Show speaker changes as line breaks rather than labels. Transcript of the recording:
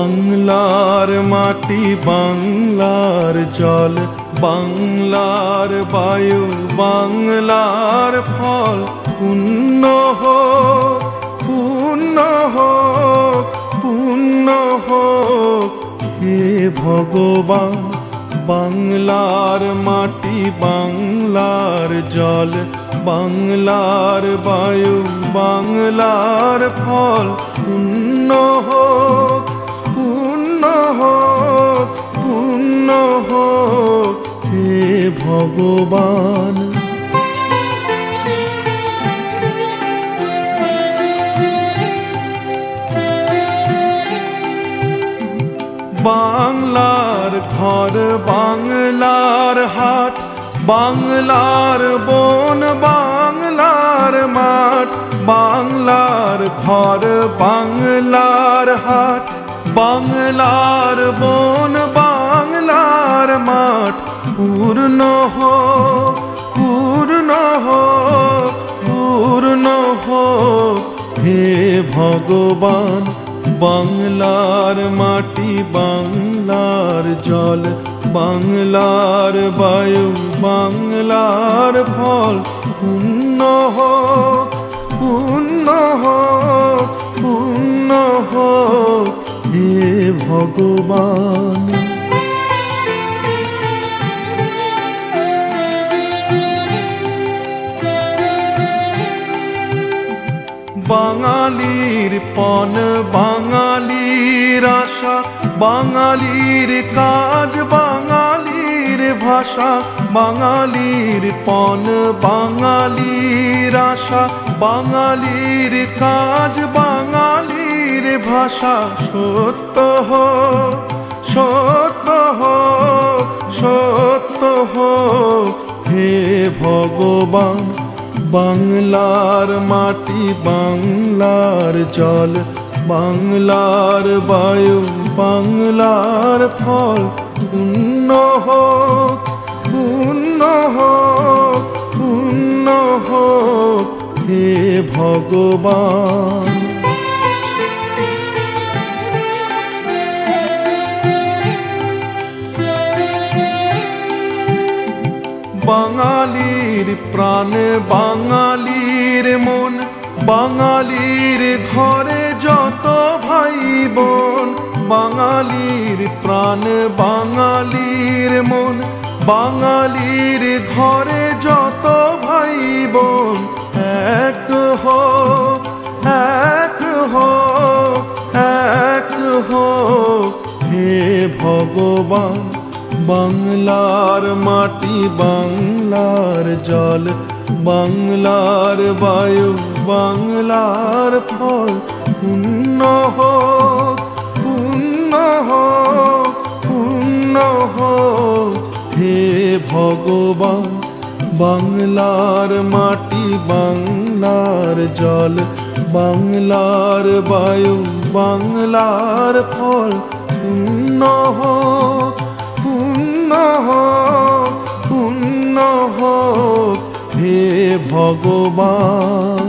বাংলার মাটি বাংলার জল বাংলার বায়ু বাংলার ফল পুণ্য হোক পুণ্য হোক পুণ্য হোক হে ভগবান। বাংলার মাটি বাংলার জল বাংলার বায়ু বাংলার ফল পুণ্য হোক পুণ্য হোক পুণ্য হোক হে ভগবান। বাংলার ঘর বাংলার হাট বাংলার বন বাংলার মাঠ বাংলার ঘর বাংলার হাট বাংলার বন বাংলার মাঠ পূর্ণ হোক পূর্ণ হোক পূর্ণ হোক হে ভগবান। বাংলার মাটি বাংলার জল বাংলার বায়ু বাংলার ফল পুণ্য হোক পুণ্য হোক পুণ্য হোক হে ভগবান। বাঙালির পণ বাঙালির আশা বাঙালির কাজ বাঙালির ভাষা বাঙালির পণ বাঙালির আশা বাঙালির কাজ বাঙালির ভাষা সত্য হোক সত্য হোক সত্য হোক হে ভগবান। বাংলার মাটি বাংলার জল বাংলার বায়ু বাংলার ফল পুণ্য হোক পুণ্য হোক পুণ্য হোক হে ভগবান। বাঙালির প্রাণ বাঙালির মন বাঙালির ঘরে যত ভাই বোন বাঙালির প্রাণ বাঙালির মন বাঙালির ঘরে যত ভাই বোন এক হোক এক হোক এক হোক হে ভগবান। বাংলার মাটি বাংলার জল বাংলার বায়ু বাংলার ফল পুণ্য হোক পুণ্য হোক পুণ্য হোক হে ভগবান। বাংলার মাটি বাংলার জল বাংলার বায়ু বাংলার ফল পুণ্য হোক পুণ্য হোক পুণ্য হোক হে ভগবান।